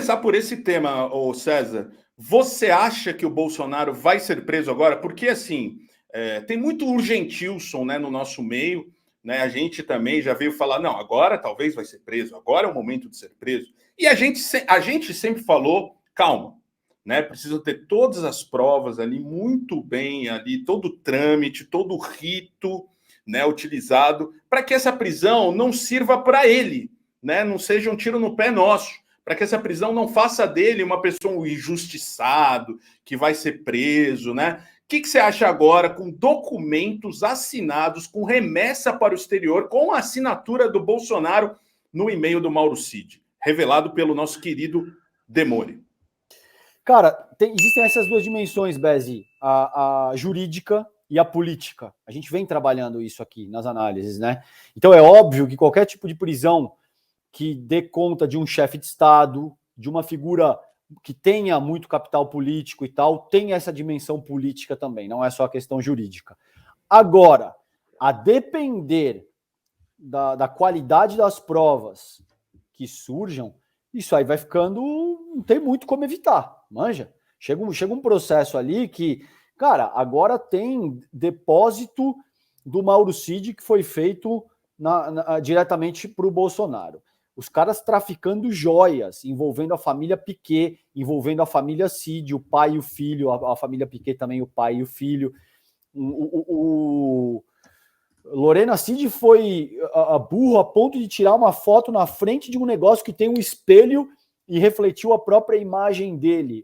começar por esse tema, ô César. Você acha que o Bolsonaro vai ser preso agora? Porque, assim, tem muito urgentilson, né, no nosso meio, né? A gente também já veio falar, não, agora talvez vai ser preso, agora é o momento de ser preso. E a gente sempre falou, calma, né? Precisa ter todas as provas ali muito bem, ali todo o trâmite, todo o rito, né, utilizado, para que essa prisão não sirva para ele, né? Não seja um tiro no pé nosso, para que essa prisão não faça dele uma pessoa um injustiçado, que vai ser preso, né? O que você acha agora com documentos assinados, com remessa para o exterior, com a assinatura do Bolsonaro no e-mail do Mauro Cid, revelado pelo nosso querido Demore? Cara, existem essas duas dimensões, Bezi, a jurídica e a política. A gente vem trabalhando isso aqui nas análises, né? Então é óbvio que qualquer tipo de prisão que dê conta de um chefe de Estado, de uma figura que tenha muito capital político e tal, tem essa dimensão política também, não é só a questão jurídica. Agora, a depender da qualidade das provas que surjam, isso aí vai ficando, não tem muito como evitar, manja? Chega um processo ali que, cara, agora tem depósito do Mauro Cid que foi feito diretamente para o Bolsonaro. Os caras traficando joias, envolvendo a família Piquet, envolvendo a família Cid, o pai e o filho, a família Piquet também, o pai e o filho. Lorena Cid foi burro a ponto de tirar uma foto na frente de um negócio que tem um espelho e refletiu a própria imagem dele.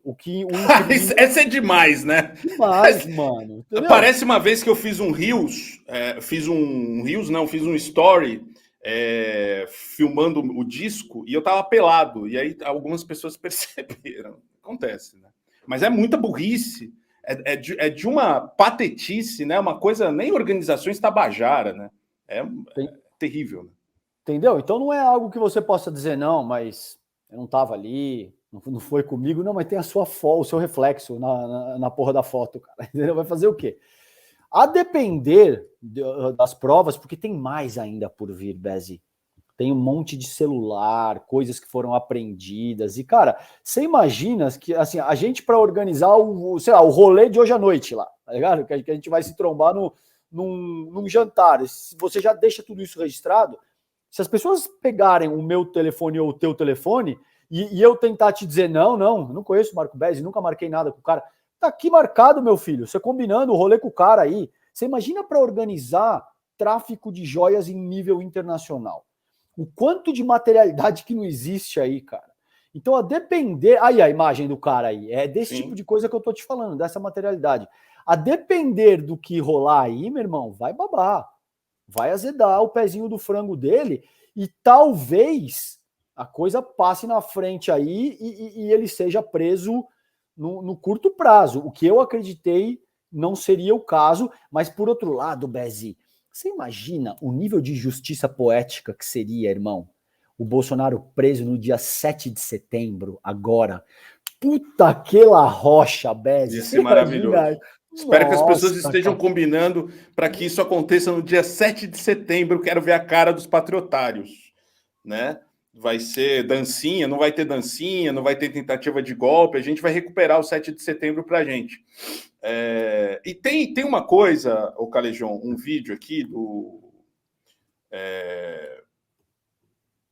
Essa é demais, né? Demais, mano. Entendeu? Parece uma vez que eu fiz um Reels, fiz um story filmando o disco e eu tava pelado. E aí algumas pessoas perceberam. Acontece, né? Mas é muita burrice. É de uma patetice, né? Uma coisa, nem organizações tabajara, né? É terrível. Né? Entendeu? Então não é algo que você possa dizer, não, mas eu não tava ali, não foi comigo, não, mas tem o seu reflexo na porra da foto, cara. Entendeu? Vai fazer o quê? A depender das provas, porque tem mais ainda por vir, Bezi. Tem um monte de celular, coisas que foram apreendidas. E, cara, você imagina que assim, a gente, para organizar o rolê de hoje à noite lá, tá ligado? Que a gente vai se trombar num jantar. Se você já deixa tudo isso registrado, se as pessoas pegarem o meu telefone ou o teu telefone e eu tentar te dizer, não conheço o Marco Bezzi, nunca marquei nada com o cara. Tá aqui marcado, meu filho. Você combinando o rolê com o cara aí. Você imagina para organizar tráfico de joias em nível internacional. O quanto de materialidade que não existe aí, cara. Então, a depender... Aí a imagem do cara aí. É desse tipo de coisa que eu tô te falando, dessa materialidade. A depender do que rolar aí, meu irmão, vai babar. Vai azedar o pezinho do frango dele e talvez a coisa passe na frente aí e ele seja preso no curto prazo. O que eu acreditei não seria o caso, mas por outro lado, Bezi, você imagina o nível de justiça poética que seria, irmão? O Bolsonaro preso no dia 7 de setembro, agora. Puta aquela rocha, Bezi. Ia ser maravilhoso. Espero que as pessoas estejam combinando para que isso aconteça no dia 7 de setembro. Quero ver a cara dos patriotários, né? Vai ser dancinha, não vai ter dancinha, não vai ter tentativa de golpe. A gente vai recuperar o 7 de setembro para a gente. E tem uma coisa, o Calejão, um vídeo aqui do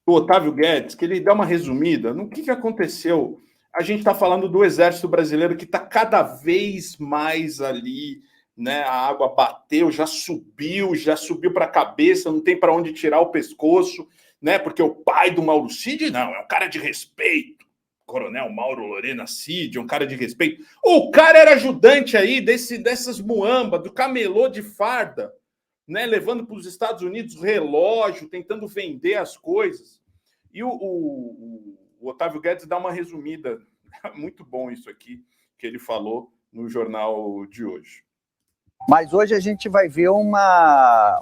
Otávio Guedes, que ele dá uma resumida no que aconteceu. A gente está falando do Exército Brasileiro que está cada vez mais ali, né? A água bateu, já subiu para a cabeça, não tem para onde tirar o pescoço, né? Porque o pai do Mauro Cid, não, é um cara de respeito. Coronel Mauro Lorena Cid, um cara de respeito. O cara era ajudante aí dessas muamba, do camelô de farda, né? Levando para os Estados Unidos relógio, tentando vender as coisas. E o Otávio Guedes dá uma resumida. Muito bom isso aqui que ele falou no jornal de hoje. Mas hoje a gente vai ver uma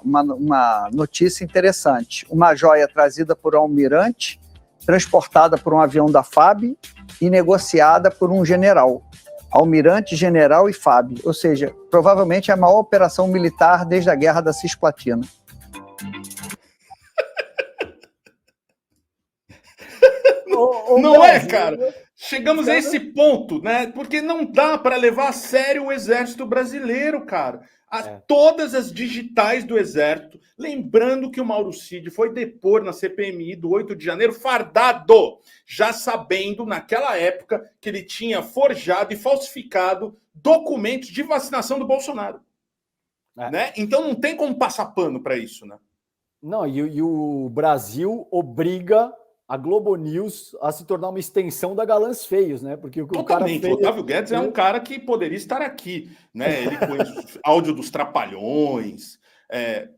notícia interessante. Uma joia trazida por um almirante, transportada por um avião da FAB e negociada por um general. Almirante, general e FAB. Ou seja, provavelmente é a maior operação militar desde a Guerra da Cisplatina. Não é, cara? Chegamos a esse ponto, né? Porque não dá para levar a sério o exército brasileiro, cara. Todas as digitais do exército, lembrando que o Mauro Cid foi depor na CPMI do 8 de janeiro fardado, já sabendo naquela época que ele tinha forjado e falsificado documentos de vacinação do Bolsonaro. Né? Então não tem como passar pano para isso, né? Não, e o Brasil obriga a Globo News a se tornar uma extensão da Galãs Feios, né? Porque o cara feio... O Otávio Guedes é um cara que poderia estar aqui, né? Ele conhece áudio dos Trapalhões,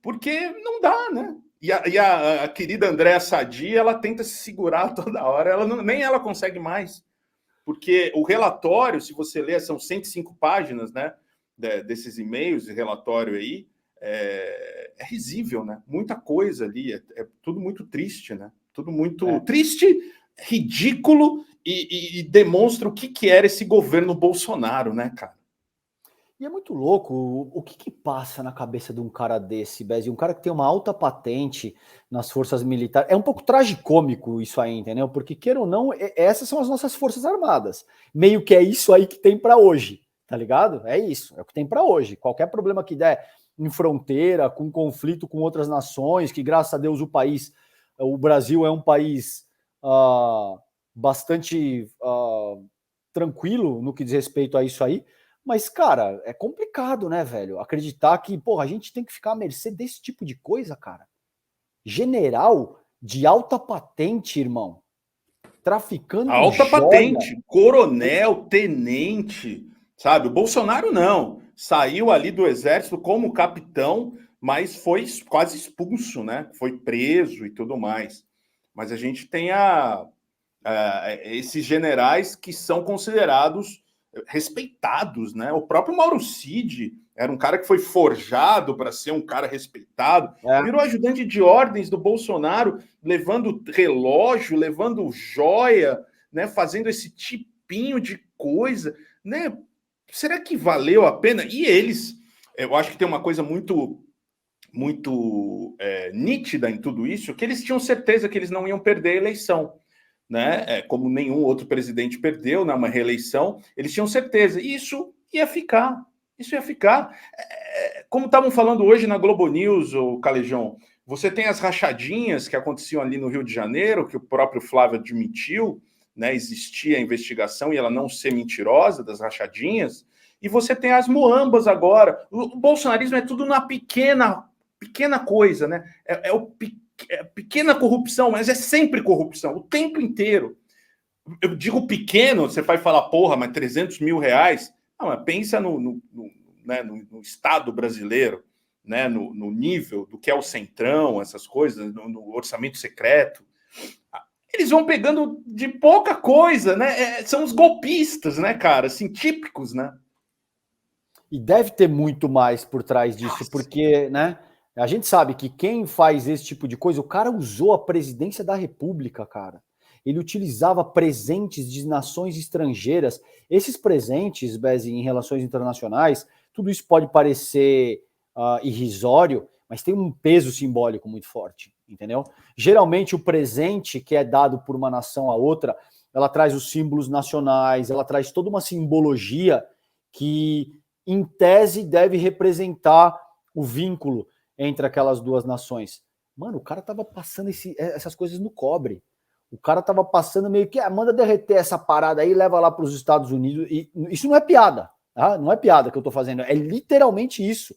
porque não dá, né? E a querida Andréa Sadi, ela tenta se segurar toda hora, nem ela consegue mais. Porque o relatório, se você ler, são 105 páginas, né? Desses e-mails de relatório aí, é risível, né? Muita coisa ali, é tudo muito triste, né? Tudo muito triste, ridículo e demonstra o que era esse governo Bolsonaro, né, cara? E é muito louco o que passa na cabeça de um cara desse, Bezi? Um cara que tem uma alta patente nas forças militares. É um pouco tragicômico isso aí, entendeu? Porque, queira ou não, essas são as nossas forças armadas. Meio que é isso aí que tem para hoje, tá ligado? É isso, é o que tem para hoje. Qualquer problema que der em fronteira, com conflito com outras nações, que graças a Deus o Brasil é um país bastante tranquilo no que diz respeito a isso aí. Mas, cara, é complicado, né, velho? Acreditar que, porra, a gente tem que ficar à mercê desse tipo de coisa, cara. General de alta patente, irmão. Traficando alta joia. Patente, coronel, tenente, sabe? O Bolsonaro não. Saiu ali do exército como capitão, mas foi quase expulso, né? Foi preso e tudo mais. Mas a gente tem esses generais que são considerados respeitados, né? O próprio Mauro Cid era um cara que foi forjado para ser um cara respeitado, virou ajudante de ordens do Bolsonaro, levando relógio, levando joia, né? Fazendo esse tipinho de coisa, né? Será que valeu a pena? E eles, eu acho que tem uma coisa muito nítida em tudo isso, que eles tinham certeza que eles não iam perder a eleição. Né? Como nenhum outro presidente perdeu, né? Uma reeleição, eles tinham certeza. E isso ia ficar. Isso ia ficar. Como estavam falando hoje na Globo News, o Calejão, você tem as rachadinhas que aconteciam ali no Rio de Janeiro, que o próprio Flávio admitiu, né? Existia a investigação e ela não ser mentirosa das rachadinhas. E você tem as muambas agora. O bolsonarismo é tudo na pequena coisa, né? Pequena corrupção, mas é sempre corrupção, o tempo inteiro. Eu digo pequeno, você vai falar, porra, mas 300 mil reais? Não, mas pensa no Estado brasileiro, né, no nível do que é o Centrão, essas coisas, no orçamento secreto. Eles vão pegando de pouca coisa, né? São os golpistas, né, cara? Assim, típicos, né? E deve ter muito mais por trás disso, porque, né? A gente sabe que quem faz esse tipo de coisa, o cara usou a presidência da República, cara. Ele utilizava presentes de nações estrangeiras. Esses presentes, Bezi, em relações internacionais, tudo isso pode parecer irrisório, mas tem um peso simbólico muito forte, entendeu? Geralmente o presente que é dado por uma nação a outra, ela traz os símbolos nacionais, ela traz toda uma simbologia que, em tese, deve representar o vínculo entre aquelas duas nações. Mano, o cara tava passando essas coisas no cobre. O cara tava passando meio que, manda derreter essa parada aí e leva lá para os Estados Unidos. E isso não é piada, tá? Não é piada que eu tô fazendo, é literalmente isso.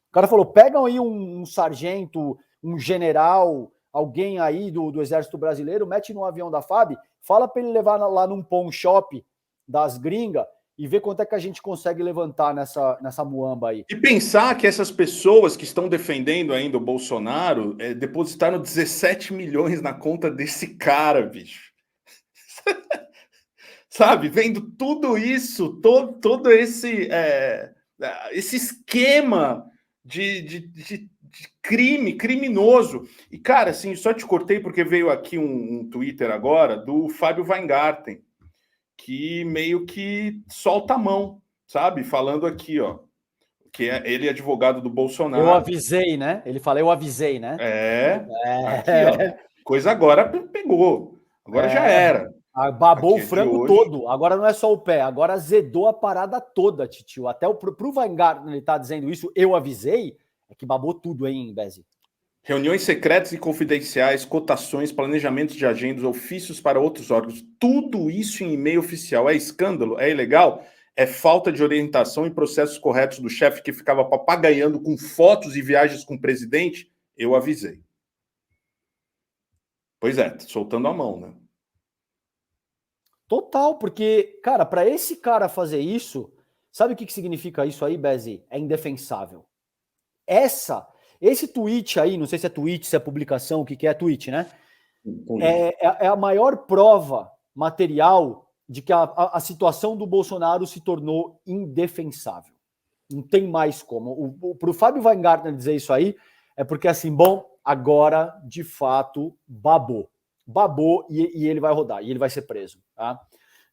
O cara falou, pegam aí um sargento, um general, alguém aí do Exército Brasileiro, mete no avião da FAB, fala para ele levar lá num pawn shop das gringas e ver quanto é que a gente consegue levantar nessa muamba aí. E pensar que essas pessoas que estão defendendo ainda o Bolsonaro depositaram 17 milhões na conta desse cara, bicho. Sabe? Vendo tudo isso, todo esse esquema de crime, criminoso. E, cara, assim, só te cortei porque veio aqui um Twitter agora do Fábio Weingarten, que meio que solta a mão, sabe? Falando aqui, ó, que ele é advogado do Bolsonaro. Eu avisei, né? Ele fala, eu avisei, né? Aqui, ó. Coisa agora pegou. Agora já era. Babou o frango todo. Agora não é só o pé, agora azedou a parada toda, titio. Até pro Weingarten ele tá dizendo isso, eu avisei, é que babou tudo, hein, Bezi? Reuniões secretas e confidenciais, cotações, planejamentos de agendas, ofícios para outros órgãos, tudo isso em e-mail oficial. É escândalo? É ilegal? É falta de orientação e processos corretos do chefe que ficava papagaiando com fotos e viagens com o presidente? Eu avisei. Pois é, soltando a mão, né? Total, porque, cara, para esse cara fazer isso, sabe o que significa isso aí, Bezi? É indefensável. Esse tweet aí, não sei se é tweet, se é publicação, o que é tweet, né? É a maior prova material de que a situação do Bolsonaro se tornou indefensável. Não tem mais como. Para o Fábio Weingarten dizer isso aí, é porque assim, bom, agora de fato babou. Babou e ele vai rodar, e ele vai ser preso. Tá?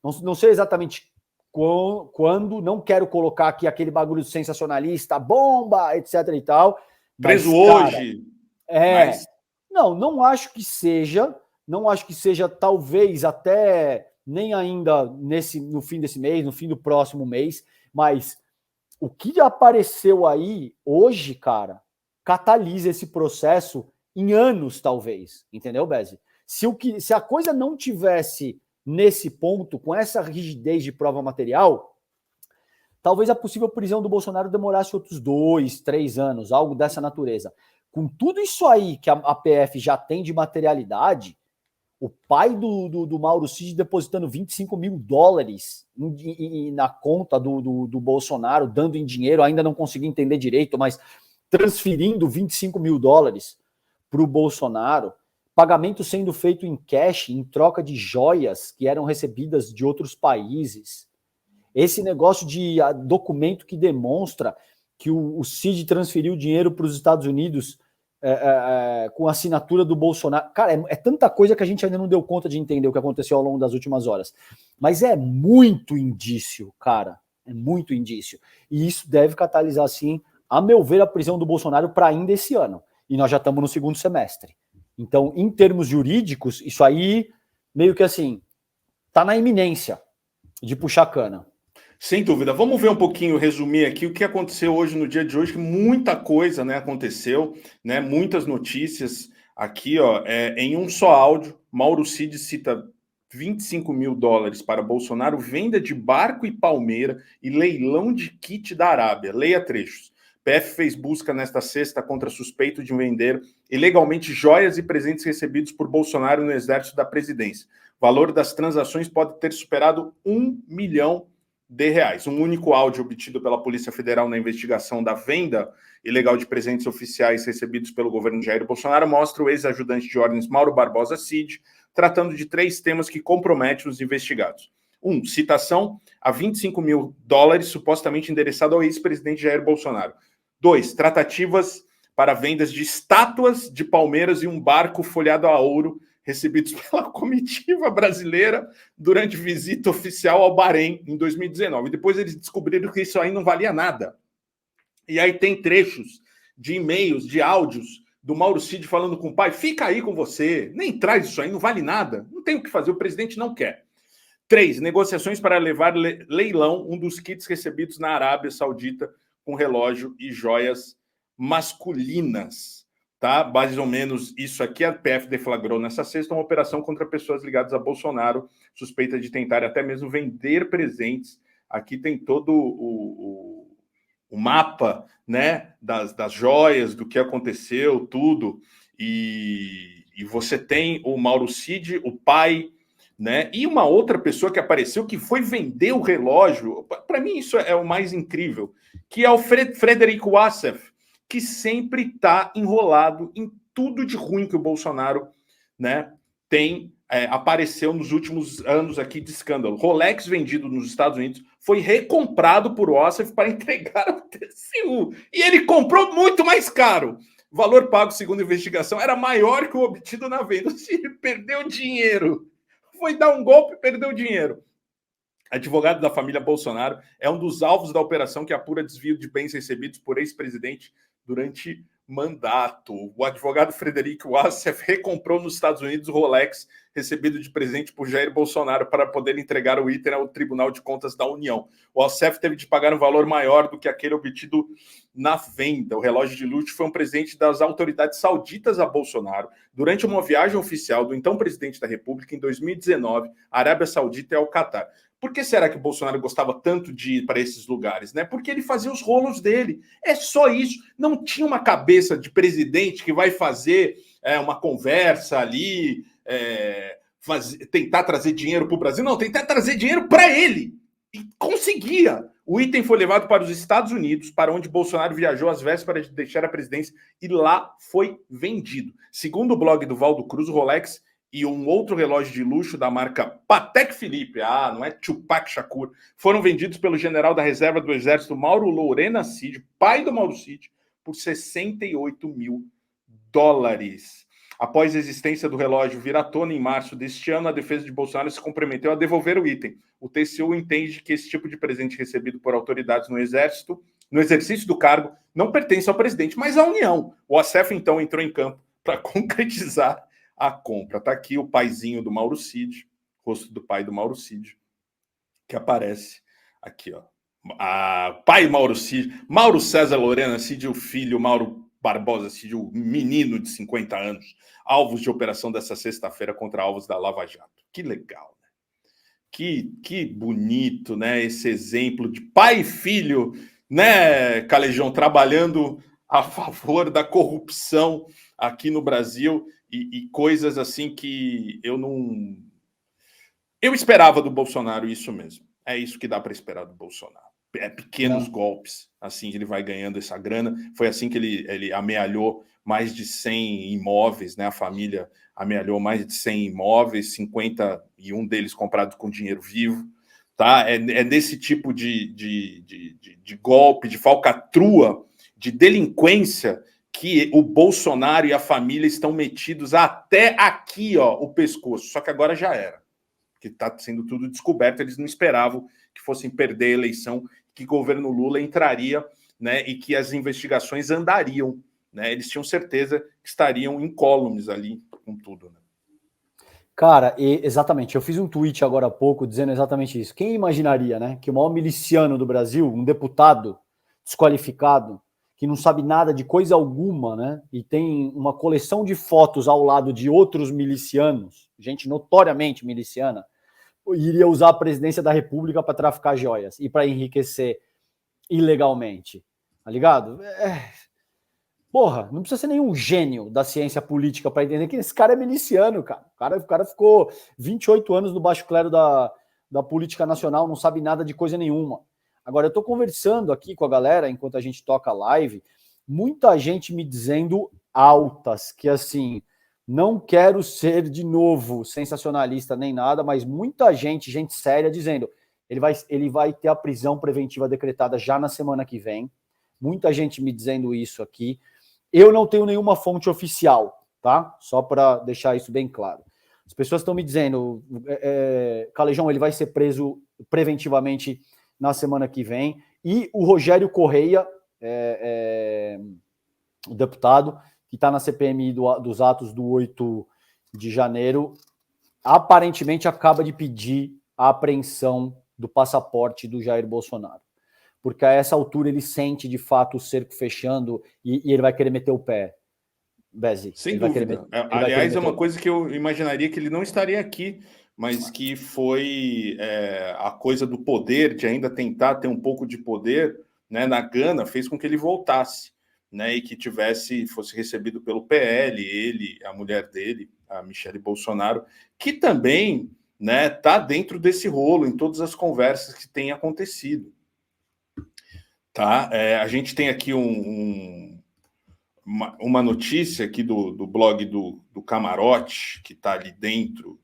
Não sei exatamente quando, não quero colocar aqui aquele bagulho sensacionalista, bomba, etc e tal. Preso mas, hoje. Cara, mas... Não acho que seja. Não acho que seja, talvez, até nem ainda no fim desse mês, no fim do próximo mês, mas o que apareceu aí hoje, cara, catalisa esse processo em anos, talvez. Entendeu, Bezi? Se a coisa não tivesse nesse ponto, com essa rigidez de prova material, talvez a possível prisão do Bolsonaro demorasse outros 2, 3 anos, algo dessa natureza. Com tudo isso aí que a PF já tem de materialidade, o pai do Mauro Cid depositando $25 mil na conta do Bolsonaro, dando em dinheiro, ainda não consegui entender direito, mas transferindo $25 mil para o Bolsonaro, pagamento sendo feito em cash, em troca de joias que eram recebidas de outros países. Esse negócio de documento que demonstra que o Cid transferiu dinheiro para os Estados Unidos com a assinatura do Bolsonaro. Cara, é tanta coisa que a gente ainda não deu conta de entender o que aconteceu ao longo das últimas horas. Mas é muito indício, cara. É muito indício. E isso deve catalisar, sim, a meu ver, a prisão do Bolsonaro para ainda esse ano. E nós já estamos no segundo semestre. Então, em termos jurídicos, isso aí meio que assim, tá na iminência de puxar cana. Sem dúvida. Vamos ver um pouquinho, resumir aqui o que aconteceu hoje, no dia de hoje, que muita coisa, né, aconteceu, né, muitas notícias aqui, ó, em um só áudio. Mauro Cid cita $25 mil para Bolsonaro, venda de barco e palmeira e leilão de kit da Arábia. Leia trechos. PF fez busca nesta sexta contra suspeito de vender ilegalmente joias e presentes recebidos por Bolsonaro no exército da presidência. O valor das transações pode ter superado R$1 milhão. Um único áudio obtido pela Polícia Federal na investigação da venda ilegal de presentes oficiais recebidos pelo governo de Jair Bolsonaro mostra o ex-ajudante de ordens Mauro Barbosa Cid tratando de 3 temas que comprometem os investigados. 1. Citação a $25 mil supostamente endereçado ao ex-presidente Jair Bolsonaro. 2. Tratativas para vendas de estátuas de palmeiras e um barco folhado a ouro recebidos pela comitiva brasileira durante visita oficial ao Bahrein em 2019. E depois eles descobriram que isso aí não valia nada. E aí tem trechos de e-mails, de áudios do Mauro Cid falando com o pai, fica aí com você, nem traz isso aí, não vale nada, não tem o que fazer, o presidente não quer. 3. Negociações para levar leilão um dos kits recebidos na Arábia Saudita com relógio e joias masculinas. Tá? Mais ou menos isso aqui, a PF deflagrou nessa sexta uma operação contra pessoas ligadas a Bolsonaro, suspeita de tentar até mesmo vender presentes. Aqui tem todo o mapa, né, das joias, do que aconteceu, tudo. E você tem o Mauro Cid, o pai, né, e uma outra pessoa que apareceu que foi vender o relógio. Para mim isso é o mais incrível, que é o Frederico Wassef, que sempre está enrolado em tudo de ruim que o Bolsonaro, né, apareceu nos últimos anos aqui de escândalo. Rolex vendido nos Estados Unidos foi recomprado por Wassef para entregar ao TCU. E ele comprou muito mais caro. O valor pago, segundo a investigação, era maior que o obtido na venda. Ele perdeu dinheiro. Foi dar um golpe e perdeu dinheiro. Advogado da família Bolsonaro, é um dos alvos da operação que apura desvio de bens recebidos por ex-presidente durante mandato. O advogado Frederico Wassef recomprou nos Estados Unidos o Rolex recebido de presente por Jair Bolsonaro para poder entregar o item ao Tribunal de Contas da União. O Wassef teve de pagar um valor maior do que aquele obtido na venda. O relógio de luxo foi um presente das autoridades sauditas a Bolsonaro durante uma viagem oficial do então presidente da República em 2019, à Arábia Saudita e ao Catar. Por que será que o Bolsonaro gostava tanto de ir para esses lugares? Né? Porque ele fazia os rolos dele. É só isso. Não tinha uma cabeça de presidente que vai fazer uma conversa ali, tentar trazer dinheiro para o Brasil. Não, tentar trazer dinheiro para ele. E conseguia. O item foi levado para os Estados Unidos, para onde Bolsonaro viajou às vésperas de deixar a presidência, e lá foi vendido. Segundo o blog do Valdo Cruz, o Rolex e um outro relógio de luxo da marca Patek Philippe, não é Tupac Shakur, foram vendidos pelo general da reserva do Exército Mauro Lorena Cid, pai do Mauro Cid, por $68 mil. Após a existência do relógio vir à tona em março deste ano, a defesa de Bolsonaro se comprometeu a devolver o item. O TCU entende que esse tipo de presente recebido por autoridades no Exército, no exercício do cargo, não pertence ao presidente, mas à União. O Wassef, então, entrou em campo para concretizar a compra. Está aqui o paizinho do Mauro Cid, rosto do pai do Mauro Cid, que aparece aqui, ó. Pai Mauro Cid, Mauro César Lorena Cid, o filho Mauro Barbosa Cid, o menino de 50 anos, alvos de operação dessa sexta-feira contra alvos da Lava Jato. Que legal, né? Que bonito, né? Esse exemplo de pai e filho, né, Calejão, trabalhando a favor da corrupção aqui no Brasil. E coisas assim que eu não... Eu esperava do Bolsonaro isso mesmo. É isso que dá para esperar do Bolsonaro. Pequenos golpes, assim ele vai ganhando essa grana. Foi assim que ele amealhou mais de 100 imóveis, né? A família amealhou mais de 100 imóveis, 51 deles comprados com dinheiro vivo. Tá? É desse tipo de golpe, de falcatrua, de delinquência que o Bolsonaro e a família estão metidos até aqui, ó, o pescoço. Só que agora já era. Que está sendo tudo descoberto. Eles não esperavam que fossem perder a eleição, que o governo Lula entraria, né, e que as investigações andariam. Né? Eles tinham certeza que estariam incólumes ali com tudo. Né? Cara, exatamente. Eu fiz um tweet agora há pouco dizendo exatamente isso. Quem imaginaria, né, que o maior miliciano do Brasil, um deputado desqualificado, que não sabe nada de coisa alguma, né? E tem uma coleção de fotos ao lado de outros milicianos, gente notoriamente miliciana, iria usar a presidência da República para traficar joias e para enriquecer ilegalmente. Tá ligado? Porra, não precisa ser nenhum gênio da ciência política para entender que esse cara é miliciano, cara. O cara ficou 28 anos no baixo clero da política nacional, não sabe nada de coisa nenhuma. Agora, eu estou conversando aqui com a galera, enquanto a gente toca a live, muita gente me dizendo altas, que assim, não quero ser de novo sensacionalista nem nada, mas muita gente séria, dizendo ele vai ter a prisão preventiva decretada já na semana que vem. Muita gente me dizendo isso aqui. Eu não tenho nenhuma fonte oficial, tá? Só para deixar isso bem claro. As pessoas estão me dizendo, Calejão, ele vai ser preso preventivamente na semana que vem, e o Rogério Correia, o deputado, que está na CPMI dos atos do 8 de janeiro, aparentemente acaba de pedir a apreensão do passaporte do Jair Bolsonaro. Porque a essa altura ele sente, de fato, o cerco fechando e ele vai querer meter o pé. Bezi. Sem dúvida. Aliás, é uma coisa que eu imaginaria que ele não estaria aqui, mas que foi a coisa do poder, de ainda tentar ter um pouco de poder, né, na Gana, fez com que ele voltasse, né, e que fosse recebido pelo PL, ele, a mulher dele, a Michele Bolsonaro, que também, né, tá dentro desse rolo em todas as conversas que têm acontecido. Tá? A gente tem aqui uma notícia aqui do blog do Camarote, que está ali dentro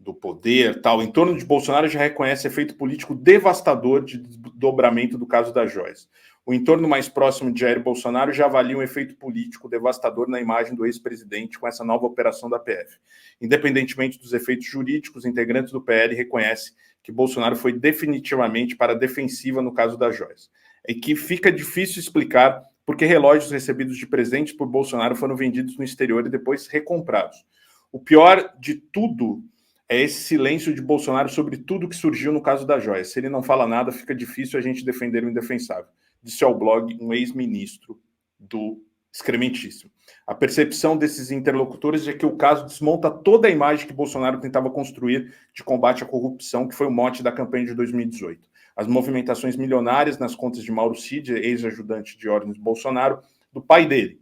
do poder, tal. O entorno de Bolsonaro já reconhece efeito político devastador de desdobramento do caso das joias. O entorno mais próximo de Jair Bolsonaro já avalia um efeito político devastador na imagem do ex-presidente com essa nova operação da PF. Independentemente dos efeitos jurídicos, integrantes do PL reconhecem que Bolsonaro foi definitivamente para a defensiva no caso das joias. E que fica difícil explicar porque relógios recebidos de presente por Bolsonaro foram vendidos no exterior e depois recomprados. O pior de tudo é esse silêncio de Bolsonaro sobre tudo que surgiu no caso da joia. Se ele não fala nada, fica difícil a gente defender o indefensável. Disse ao blog um ex-ministro do excrementíssimo. A percepção desses interlocutores é que o caso desmonta toda a imagem que Bolsonaro tentava construir de combate à corrupção, que foi o mote da campanha de 2018. As movimentações milionárias nas contas de Mauro Cid, ex-ajudante de ordens de Bolsonaro, do pai dele,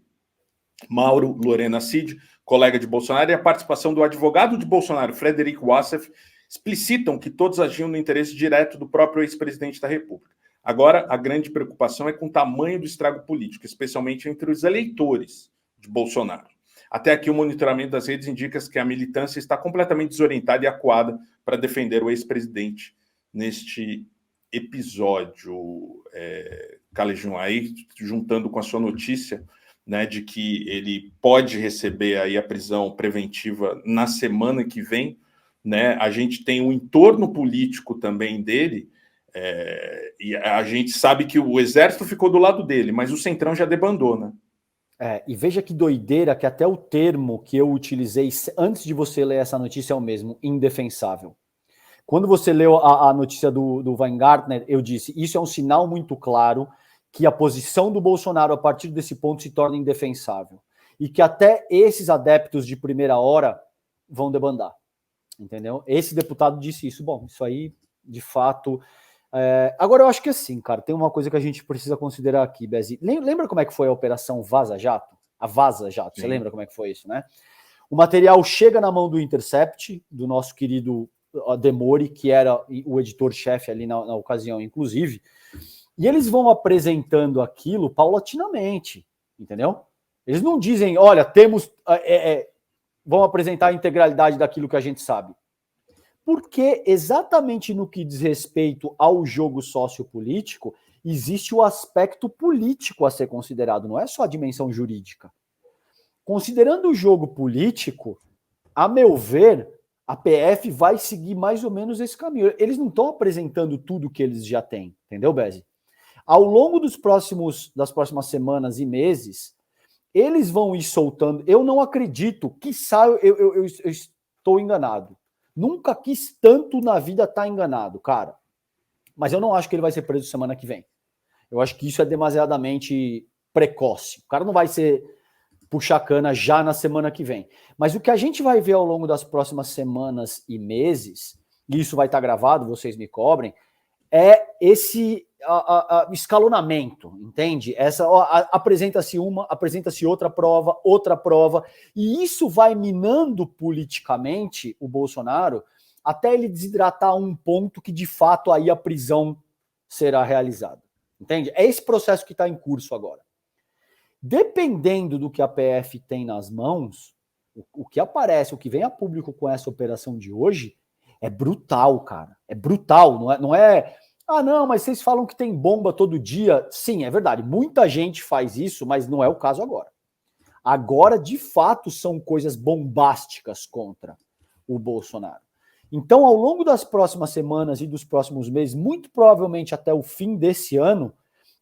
Mauro Lorena Cid, colega de Bolsonaro, e a participação do advogado de Bolsonaro, Frederico Wassef, explicitam que todos agiam no interesse direto do próprio ex-presidente da República. Agora, a grande preocupação é com o tamanho do estrago político, especialmente entre os eleitores de Bolsonaro. Até aqui, o monitoramento das redes indica que a militância está completamente desorientada e acuada para defender o ex-presidente neste episódio. Calejão, aí, juntando com a sua notícia, né, de que ele pode receber aí a prisão preventiva na semana que vem, né, a gente tem o entorno político também dele, e a gente sabe que o exército ficou do lado dele, mas o Centrão já debandou, né? E veja que doideira que até o termo que eu utilizei antes de você ler essa notícia é o mesmo, indefensável. Quando você leu a notícia do Weingartner, eu disse, isso é um sinal muito claro que a posição do Bolsonaro a partir desse ponto se torna indefensável. E que até esses adeptos de primeira hora vão debandar. Entendeu? Esse deputado disse isso. Bom, isso aí, de fato... Agora, eu acho que assim, cara, tem uma coisa que a gente precisa considerar aqui, Bezi. Lembra como é que foi a operação Vaza Jato? A Vaza Jato, você lembra como é que foi isso, né? O material chega na mão do Intercept, do nosso querido Demori, que era o editor-chefe ali na ocasião, inclusive, e eles vão apresentando aquilo paulatinamente, entendeu? Eles não dizem, olha, temos... vão apresentar a integralidade daquilo que a gente sabe. Porque exatamente no que diz respeito ao jogo sociopolítico, existe o aspecto político a ser considerado, não é só a dimensão jurídica. Considerando o jogo político, a meu ver, a PF vai seguir mais ou menos esse caminho. Eles não estão apresentando tudo que eles já têm, entendeu, Bezi? Ao longo das próximas semanas e meses, eles vão ir soltando. Eu não acredito, quiçá eu estou enganado. Nunca quis tanto na vida estar enganado, cara. Mas eu não acho que ele vai ser preso semana que vem. Eu acho que isso é demasiadamente precoce. O cara não vai ser puxar cana já na semana que vem. Mas o que a gente vai ver ao longo das próximas semanas e meses, e isso vai estar gravado, vocês me cobrem, é esse escalonamento, entende? Apresenta-se uma, apresenta-se outra prova, e isso vai minando politicamente o Bolsonaro até ele desidratar um ponto que de fato aí a prisão será realizada, entende? É esse processo que está em curso agora. Dependendo do que a PF tem nas mãos, o que aparece, o que vem a público com essa operação de hoje é brutal, cara. É brutal, não é não, mas vocês falam que tem bomba todo dia. Sim, é verdade. Muita gente faz isso, mas não é o caso agora. Agora, de fato, são coisas bombásticas contra o Bolsonaro. Então, ao longo das próximas semanas e dos próximos meses, muito provavelmente até o fim desse ano,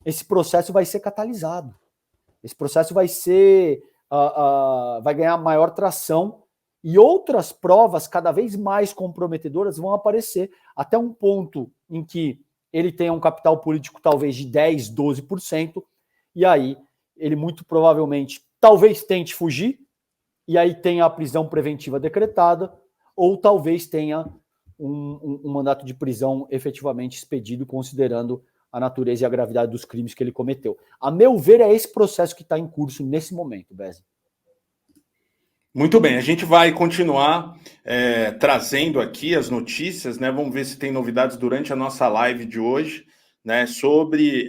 esse processo vai ser catalisado. Esse processo vai ser, vai ganhar maior tração e outras provas cada vez mais comprometedoras vão aparecer até um ponto em que ele tenha um capital político talvez de 10%, 12%, e aí ele muito provavelmente talvez tente fugir, e aí tenha a prisão preventiva decretada, ou talvez tenha um mandato de prisão efetivamente expedido, considerando a natureza e a gravidade dos crimes que ele cometeu. A meu ver, é esse processo que está em curso nesse momento, Bezi. Muito bem, a gente vai continuar trazendo aqui as notícias, né? Vamos ver se tem novidades durante a nossa live de hoje, né? Sobre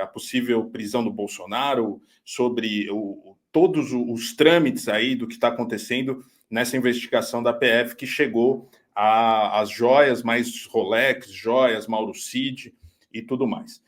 a possível prisão do Bolsonaro, sobre todos os trâmites aí do que está acontecendo nessa investigação da PF que chegou às joias, mais Rolex, joias, Mauro Cid e tudo mais.